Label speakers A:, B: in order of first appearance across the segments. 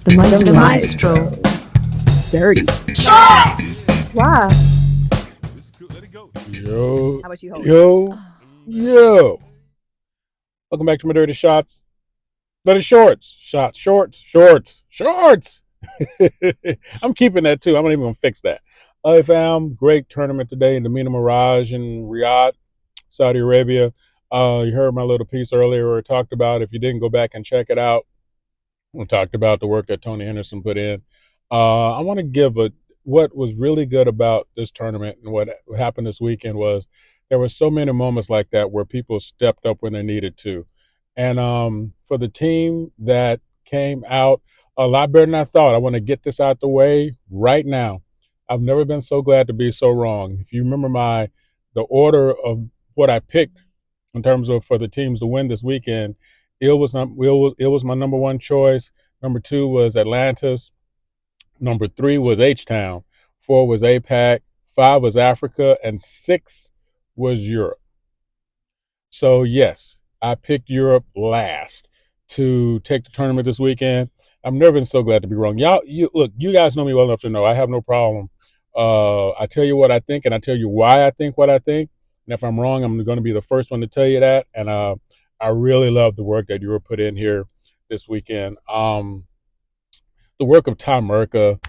A: The Maestro.
B: Durty.
A: Why?
C: Let it go.
B: Yo.
A: How about you hold?
B: Yo. Welcome back to my Dirty Shots. Dirty Shorts. Shorts. I'm keeping that too. I'm not even going to fix that. I found great tournament today in the Mirage in Riyadh, Saudi Arabia. You heard my little piece earlier where I talked about, if you didn't go back and check it out, we talked about the work that Tony Henderson put in. I want to give what was really good about this tournament and what happened this weekend was there were so many moments like that where people stepped up when they needed to. And for the team that came out a lot better than I thought, I want to get this out the way right now. I've never been so glad to be so wrong. If you remember the order of what I picked in terms of for the teams to win this weekend, it was my number one choice. Number two was Atlantis. Number three was H-Town. 4 was APAC. 5 was Africa. And 6 was Europe. So, yes, I picked Europe last to take the tournament this weekend. I've never been so glad to be wrong. Look, you guys know me well enough to know I have no problem. I tell you what I think, and I tell you why I think what I think. And if I'm wrong, I'm going to be the first one to tell you that. And I really love the work that Europe put in here this weekend. The work of Tom Merca,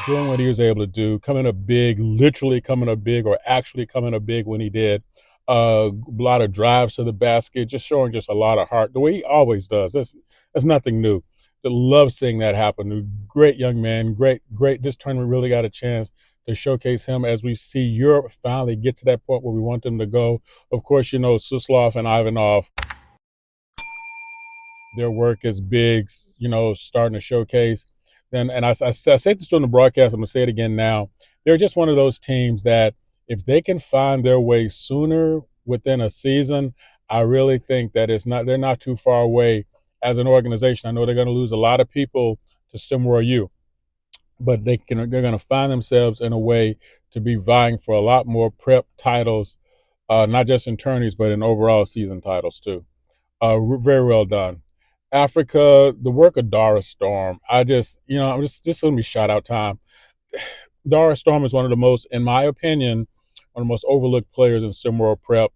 B: doing what he was able to do, coming up big, literally coming up big, or actually coming up big when he did. A lot of drives to the basket, just showing just a lot of heart, the way he always does. That's nothing new. I love seeing that happen. Great young man, great. This tournament really got a chance to showcase him as we see Europe finally get to that point where we want them to go. Of course, you know, Suslov and Ivanov, their work is big, you know, starting to showcase. And I say this during the broadcast, I'm going to say it again now. They're just one of those teams that if they can find their way sooner within a season, I really think that they're not too far away as an organization. I know they're going to lose a lot of people to SimWorld U, but they're going to find themselves in a way to be vying for a lot more prep titles, not just in tourneys, but in overall season titles too. Very well done. Africa, the work of Dara Storm. I'm just going to be shout out time. Dara Storm is one of the most, in my opinion, one of the most overlooked players in SimWorld Prep.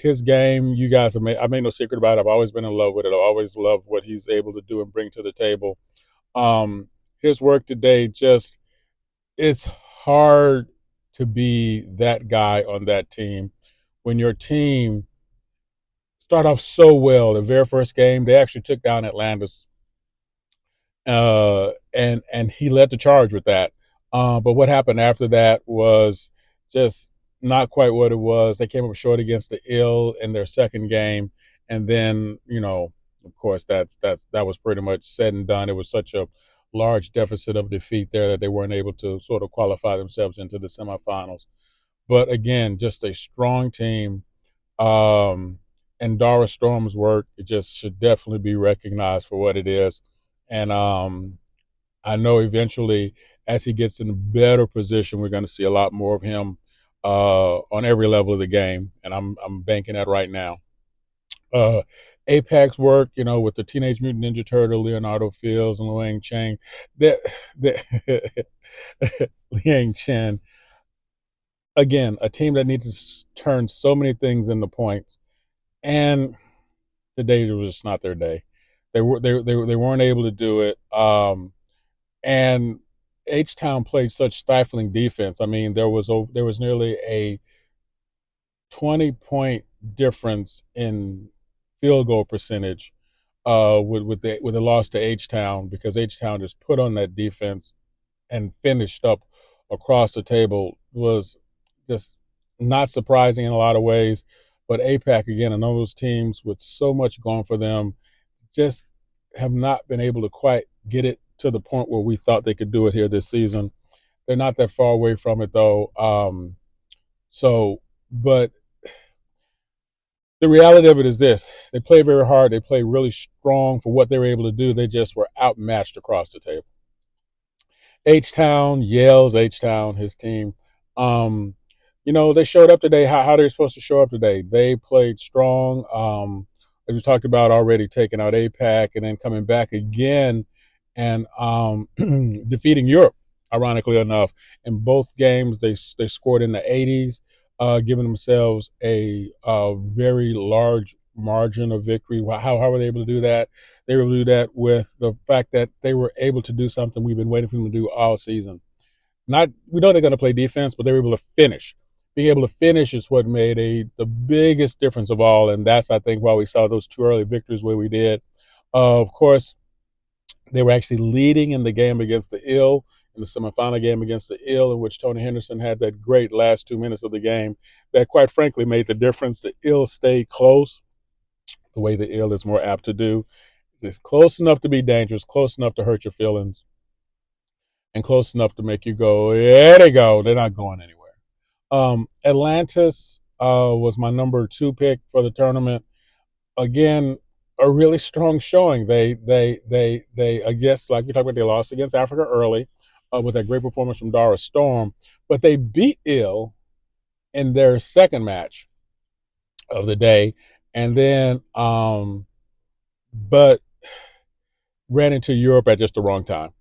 B: His game, you guys have I made no secret about it. I've always been in love with it. I've always loved what he's able to do and bring to the table. His work today it's hard to be that guy on that team when your team start off so well. The very first game, they actually took down Atlantis, and he led the charge with that. But what happened after that was just not quite what it was. They came up short against the Ill in their second game, and then, you know, of course, that was pretty much said and done. It was such a large deficit of defeat there that they weren't able to sort of qualify themselves into the semifinals. But again, just a strong team. And Dara Storm's work, it just should definitely be recognized for what it is. And I know eventually, as he gets in a better position, we're going to see a lot more of him on every level of the game. And I'm banking that right now. Apac's work, you know, with the Teenage Mutant Ninja Turtle, Leonardo Fields, and Liang Chen. Liang Chen, again, a team that needed to turn so many things into points. And today was just not their day. They weren't able to do it. And H-Town played such stifling defense. I mean, there was nearly a 20-point difference in field goal percentage with the loss to H-Town, because H-Town just put on that defense and finished up across the table. Was just not surprising in a lot of ways. But APAC, again, and all those teams with so much going for them, just have not been able to quite get it to the point where we thought they could do it here this season. They're not that far away from it, though. But the reality of it is this. They play very hard. They play really strong for what they were able to do. They just were outmatched across the table. H-Town, Yale's H-Town, his team. You know, they showed up today how they're supposed to show up today. They played strong. as we talked about already, taking out APAC and then coming back again and defeating Europe, ironically enough. In both games, they scored in the 80s, giving themselves a very large margin of victory. How were they able to do that? They were able to do that with the fact that they were able to do something we've been waiting for them to do all season. Not we know they're going to play defense, but they were able to finish. Being able to finish is what made the biggest difference of all, and that's I think why we saw those two early victories where we did. Of course, they were actually leading in the game against the Ill, in the semifinal game against the Ill, in which Tony Henderson had that great last 2 minutes of the game that, quite frankly, made the difference. The Ill stayed close, the way the Ill is more apt to do. It's close enough to be dangerous, close enough to hurt your feelings, and close enough to make you go, yeah, they go. They're not going anywhere. Atlantis was my number 2 pick for the tournament. Again, a really strong showing. I guess, like we talked about, they lost against Africa early with that great performance from Dara Storm, but they beat Ill in their second match of the day, and then but ran into Europe at just the wrong time.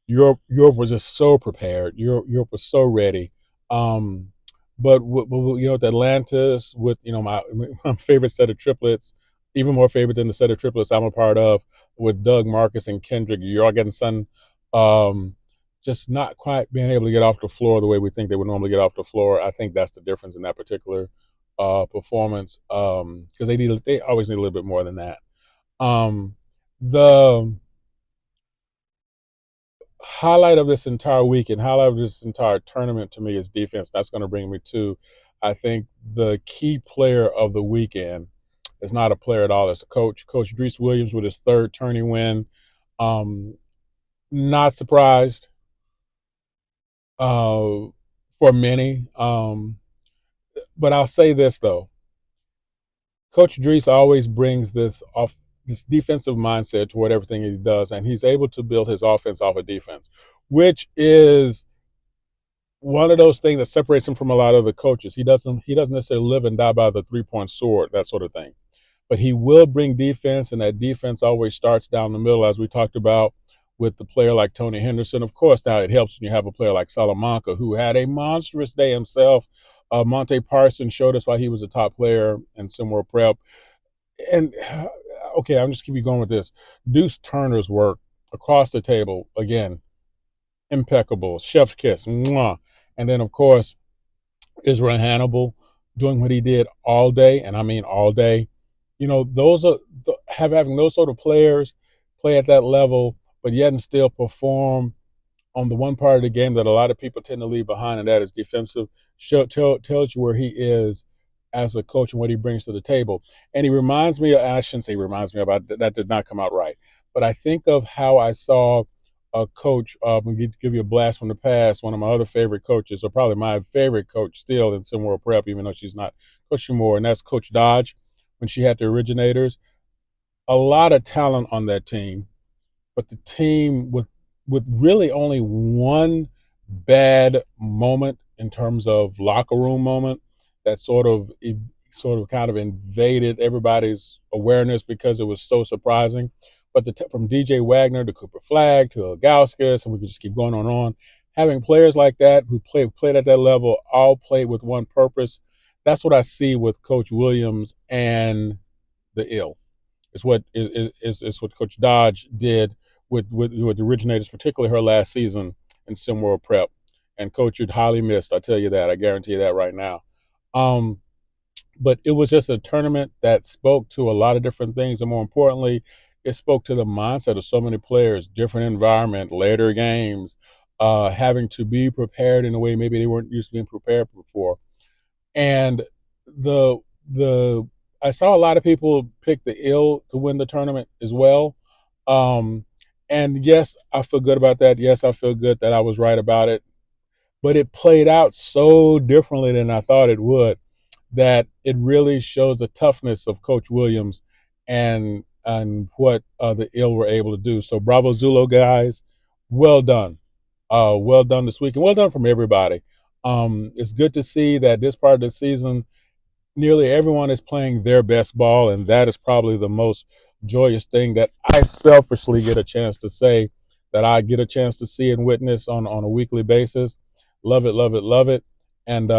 B: Europe was just so prepared. Europe was so ready. Um, but with Atlantis, with my favorite set of triplets, even more favorite than the set of triplets I'm a part of, with Doug, Marcus, and Kendrick Jorgensen, um, just not quite being able to get off the floor the way we think they would normally get off the floor. I think that's the difference in that particular performance, because they always need a little bit more than that. Um, the highlight of this entire week and highlight of this entire tournament to me is defense. That's going to bring me to, I think, the key player of the weekend is not a player at all. It's a coach. Coach Drees Williams with his third tourney win. Not surprised for many. But I'll say this, though. Coach Drees always brings this defensive mindset toward everything he does, and he's able to build his offense off of defense, which is one of those things that separates him from a lot of the coaches. He doesn't necessarily live and die by the 3-point sword, that sort of thing. But he will bring defense, and that defense always starts down the middle, as we talked about with the player like Tony Henderson. Of course, now it helps when you have a player like Salamanca, who had a monstrous day himself. Monte Parsons showed us why he was a top player in SimWorld Prep. And okay, I'm just keep you going with this. Deuce Turner's work across the table, again, impeccable, chef's kiss, mwah. And then, of course, Israel Hannibal doing what he did all day, and I mean all day. Those are having those sort of players play at that level, but yet and still perform on the one part of the game that a lot of people tend to leave behind, and that is defensive. Tells you where he is as a coach and what he brings to the table. And he reminds me, I shouldn't say he reminds me about that did not come out right, but I think of how I saw a coach, give you a blast from the past, one of my other favorite coaches, or probably my favorite coach still in SimWorld Prep, even though she's not coaching more, and that's Coach Dodge when she had the originators. A lot of talent on that team, but the team with really only one bad moment in terms of locker room moment that sort of kind of invaded everybody's awareness because it was so surprising. But from DJ Wagner to Cooper Flagg to Ilgauskas, and we could just keep going on. Having players like that who played at that level, all played with one purpose. That's what I see with Coach Williams and the Ill. It's what Coach Dodge did with the originators, particularly her last season in SimWorld Prep. And Coach, you'd highly missed. I tell you that. I guarantee you that right now. But it was just a tournament that spoke to a lot of different things, and more importantly, it spoke to the mindset of so many players, different environment, later games, having to be prepared in a way maybe they weren't used to being prepared before. And I saw a lot of people pick the Ill to win the tournament as well. And yes, I feel good about that. Yes, I feel good that I was right about it. But it played out so differently than I thought it would, that it really shows the toughness of Coach Williams and what the Ill were able to do. So bravo Zulo, guys. Well done. Well done this week, and well done from everybody. It's good to see that this part of the season nearly everyone is playing their best ball, and that is probably the most joyous thing that I selfishly get a chance to say that I get a chance to see and witness on a weekly basis. Love it, love it, love it. And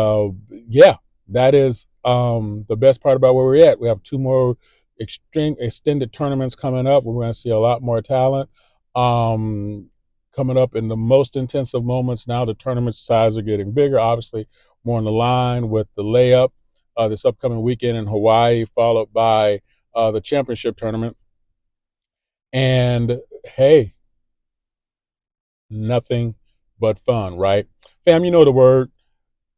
B: yeah, that is the best part about where we're at. We have two more extreme extended tournaments coming up. We're going to see a lot more talent um, coming up in the most intensive moments. Now the tournament size are getting bigger, obviously more on the line with the layup this upcoming weekend in Hawaii, followed by the championship tournament. And hey, nothing but fun, right? Fam, you know the word.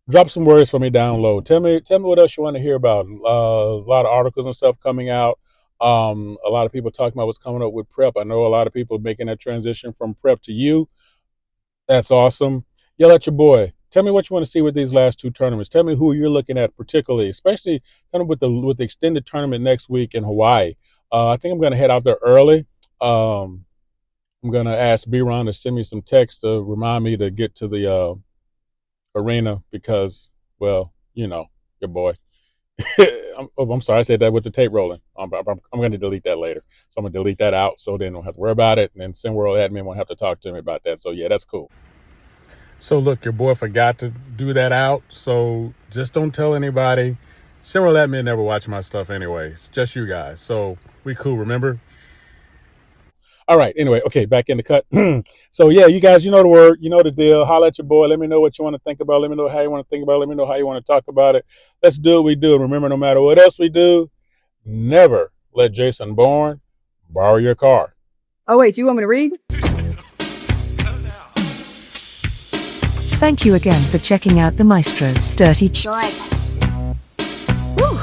B: Drop some words for me down low. Tell me what else you want to hear about. A lot of articles and stuff coming out. A lot of people talking about what's coming up with prep. I know a lot of people making that transition from prep to you. That's awesome. Yell at your boy. Tell me what you want to see with these last two tournaments. Tell me who you're looking at particularly, especially kind of with the extended tournament next week in Hawaii. I think I'm going to head out there early. I'm going to ask B-Ron to send me some text to remind me to get to the arena because, well, you know, your boy. I'm sorry, I said that with the tape rolling. I'm going to delete that later. So I'm going to delete that out so they don't have to worry about it. And then SimWorld admin won't have to talk to me about that. So yeah, that's cool. So look, your boy forgot to do that out. So just don't tell anybody. SimWorld admin never watch my stuff anyways. Just you guys. So we cool, remember? All right. Anyway, okay, back in the cut. So yeah, you guys, you know the word, you know the deal. Holla at your boy. Let me know what you want to think about. Let me know how you want to think about it. Let me know how you want to talk about it. Let's do what we do. Remember, no matter what else we do, never let Jason Bourne borrow your car.
A: Oh, wait, do you want me to read?
D: Thank you again for checking out the Maestro's Durty
E: Shorts.
D: Woo!